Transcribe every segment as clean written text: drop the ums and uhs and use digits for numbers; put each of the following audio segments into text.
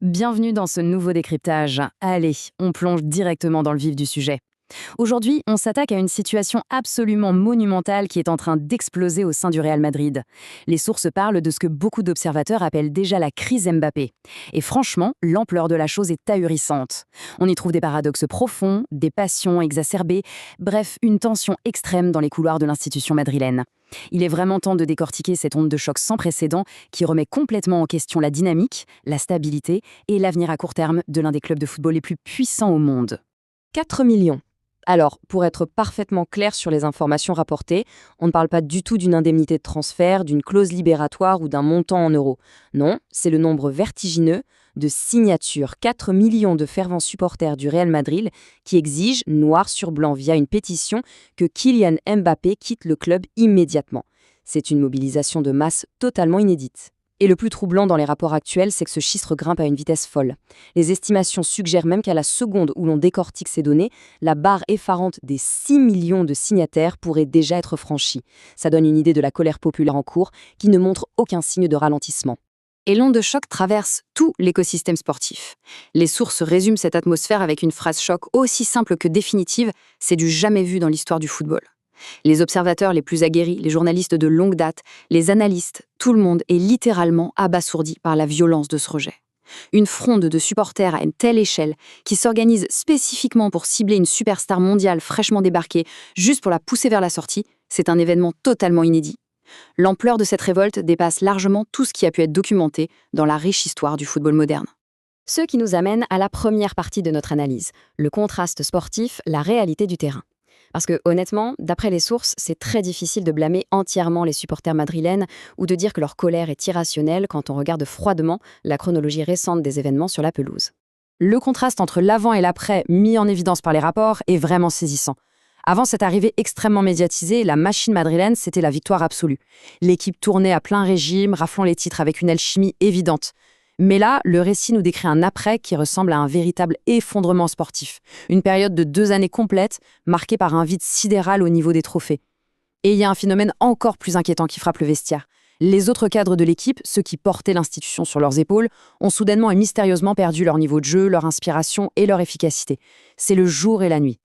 Bienvenue dans ce nouveau décryptage. Allez, on plonge directement dans le vif du sujet. Aujourd'hui, on s'attaque à une situation absolument monumentale qui est en train d'exploser au sein du Real Madrid. Les sources parlent de ce que beaucoup d'observateurs appellent déjà la crise Mbappé. Et franchement, l'ampleur de la chose est ahurissante. On y trouve des paradoxes profonds, des passions exacerbées, bref, une tension extrême dans les couloirs de l'institution madrilène. Il est vraiment temps de décortiquer cette onde de choc sans précédent qui remet complètement en question la dynamique, la stabilité et l'avenir à court terme de l'un des clubs de football les plus puissants au monde. 4 millions. Alors, pour être parfaitement clair sur les informations rapportées, on ne parle pas du tout d'une indemnité de transfert, d'une clause libératoire ou d'un montant en euros. Non, c'est le nombre vertigineux de signatures, 4 millions de fervents supporters du Real Madrid qui exigent, noir sur blanc via une pétition, que Kylian Mbappé quitte le club immédiatement. C'est une mobilisation de masse totalement inédite. Et le plus troublant dans les rapports actuels, c'est que ce chiffre grimpe à une vitesse folle. Les estimations suggèrent même qu'à la seconde où l'on décortique ces données, la barre effarante des 6 millions de signataires pourrait déjà être franchie. Ça donne une idée de la colère populaire en cours, qui ne montre aucun signe de ralentissement. Et l'onde de choc traverse tout l'écosystème sportif. Les sources résument cette atmosphère avec une phrase choc aussi simple que définitive, c'est du jamais vu dans l'histoire du football. Les observateurs les plus aguerris, les journalistes de longue date, les analystes, tout le monde est littéralement abasourdi par la violence de ce rejet. Une fronde de supporters à une telle échelle qui s'organise spécifiquement pour cibler une superstar mondiale fraîchement débarquée juste pour la pousser vers la sortie, c'est un événement totalement inédit. L'ampleur de cette révolte dépasse largement tout ce qui a pu être documenté dans la riche histoire du football moderne. Ce qui nous amène à la première partie de notre analyse, le contraste sportif, la réalité du terrain. Parce que, honnêtement, d'après les sources, c'est très difficile de blâmer entièrement les supporters madrilènes ou de dire que leur colère est irrationnelle quand on regarde froidement la chronologie récente des événements sur la pelouse. Le contraste entre l'avant et l'après, mis en évidence par les rapports, est vraiment saisissant. Avant cette arrivée extrêmement médiatisée, la machine madrilène, c'était la victoire absolue. L'équipe tournait à plein régime, raflant les titres avec une alchimie évidente. Mais là, le récit nous décrit un après qui ressemble à un véritable effondrement sportif. Une période de 2 années complètes, marquée par un vide sidéral au niveau des trophées. Et il y a un phénomène encore plus inquiétant qui frappe le vestiaire. Les autres cadres de l'équipe, ceux qui portaient l'institution sur leurs épaules, ont soudainement et mystérieusement perdu leur niveau de jeu, leur inspiration et leur efficacité. C'est le jour et la nuit.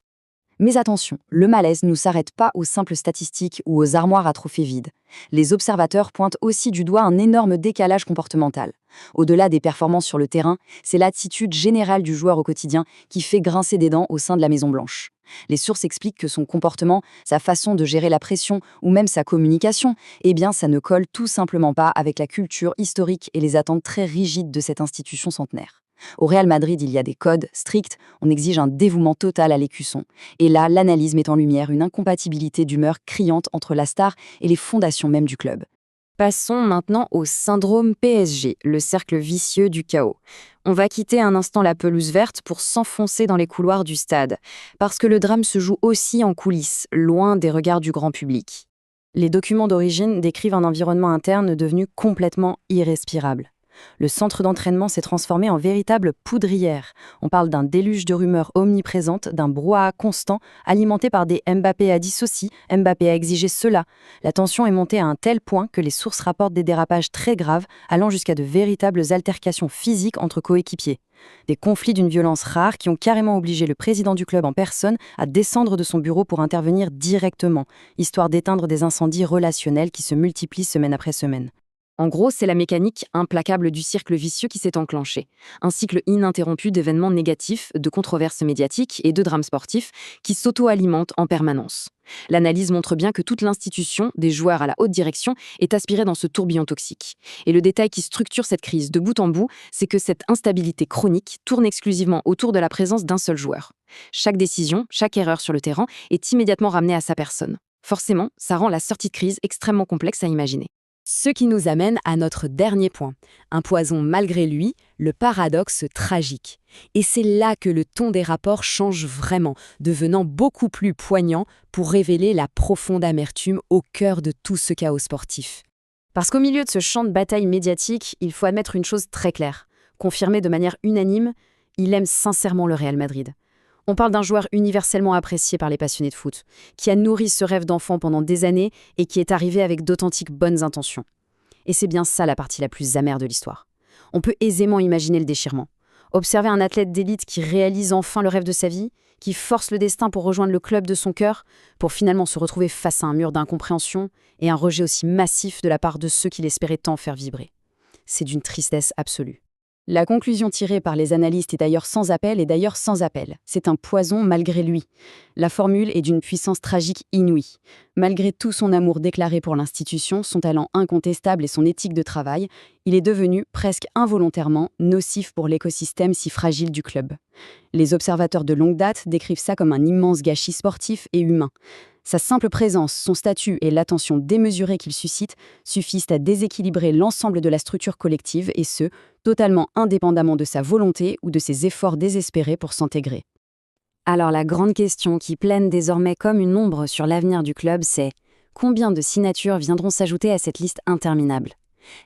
Mais attention, le malaise ne s'arrête pas aux simples statistiques ou aux armoires à trophées vides. Les observateurs pointent aussi du doigt un énorme décalage comportemental. Au-delà des performances sur le terrain, c'est l'attitude générale du joueur au quotidien qui fait grincer des dents au sein de la Maison-Blanche. Les sources expliquent que son comportement, sa façon de gérer la pression ou même sa communication, ça ne colle tout simplement pas avec la culture historique et les attentes très rigides de cette institution centenaire. Au Real Madrid, il y a des codes stricts, on exige un dévouement total à l'écusson. Et là, l'analyse met en lumière une incompatibilité d'humeur criante entre la star et les fondations même du club. Passons maintenant au syndrome PSG, le cercle vicieux du chaos. On va quitter un instant la pelouse verte pour s'enfoncer dans les couloirs du stade, parce que le drame se joue aussi en coulisses, loin des regards du grand public. Les documents d'origine décrivent un environnement interne devenu complètement irrespirable. Le centre d'entraînement s'est transformé en véritable poudrière. On parle d'un déluge de rumeurs omniprésentes, d'un brouhaha constant, alimenté par des Mbappé a dit ceci, Mbappé a exigé cela. La tension est montée à un tel point que les sources rapportent des dérapages très graves, allant jusqu'à de véritables altercations physiques entre coéquipiers. Des conflits d'une violence rare qui ont carrément obligé le président du club en personne à descendre de son bureau pour intervenir directement, histoire d'éteindre des incendies relationnels qui se multiplient semaine après semaine. En gros, c'est la mécanique implacable du cercle vicieux qui s'est enclenché. Un cycle ininterrompu d'événements négatifs, de controverses médiatiques et de drames sportifs qui s'auto-alimentent en permanence. L'analyse montre bien que toute l'institution, des joueurs à la haute direction, est aspirée dans ce tourbillon toxique. Et le détail qui structure cette crise de bout en bout, c'est que cette instabilité chronique tourne exclusivement autour de la présence d'un seul joueur. Chaque décision, chaque erreur sur le terrain est immédiatement ramenée à sa personne. Forcément, ça rend la sortie de crise extrêmement complexe à imaginer. Ce qui nous amène à notre dernier point, un poison malgré lui, le paradoxe tragique. Et c'est là que le ton des rapports change vraiment, devenant beaucoup plus poignant pour révéler la profonde amertume au cœur de tout ce chaos sportif. Parce qu'au milieu de ce champ de bataille médiatique, il faut admettre une chose très claire. Confirmée de manière unanime, il aime sincèrement le Real Madrid. On parle d'un joueur universellement apprécié par les passionnés de foot, qui a nourri ce rêve d'enfant pendant des années et qui est arrivé avec d'authentiques bonnes intentions. Et c'est bien ça la partie la plus amère de l'histoire. On peut aisément imaginer le déchirement. Observer un athlète d'élite qui réalise enfin le rêve de sa vie, qui force le destin pour rejoindre le club de son cœur, pour finalement se retrouver face à un mur d'incompréhension et un rejet aussi massif de la part de ceux qui l'espéraient tant faire vibrer. C'est d'une tristesse absolue. La conclusion tirée par les analystes est d'ailleurs sans appel C'est un poison malgré lui. La formule est d'une puissance tragique inouïe. Malgré tout son amour déclaré pour l'institution, son talent incontestable et son éthique de travail, il est devenu, presque involontairement, nocif pour l'écosystème si fragile du club. Les observateurs de longue date décrivent ça comme un immense gâchis sportif et humain. Sa simple présence, son statut et l'attention démesurée qu'il suscite suffisent à déséquilibrer l'ensemble de la structure collective et ce, totalement indépendamment de sa volonté ou de ses efforts désespérés pour s'intégrer. Alors la grande question qui plane désormais comme une ombre sur l'avenir du club, c'est combien de signatures viendront s'ajouter à cette liste interminable ?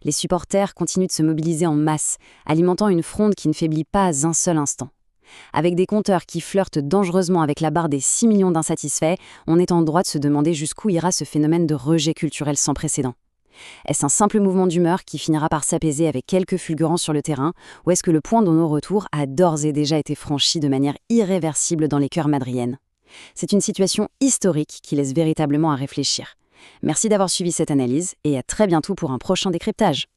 Les supporters continuent de se mobiliser en masse, alimentant une fronde qui ne faiblit pas un seul instant. Avec des compteurs qui flirtent dangereusement avec la barre des 6 millions d'insatisfaits, on est en droit de se demander jusqu'où ira ce phénomène de rejet culturel sans précédent. Est-ce un simple mouvement d'humeur qui finira par s'apaiser avec quelques fulgurances sur le terrain, ou est-ce que le point de non-retour a d'ores et déjà été franchi de manière irréversible dans les cœurs madriennes ? C'est une situation historique qui laisse véritablement à réfléchir. Merci d'avoir suivi cette analyse et à très bientôt pour un prochain décryptage.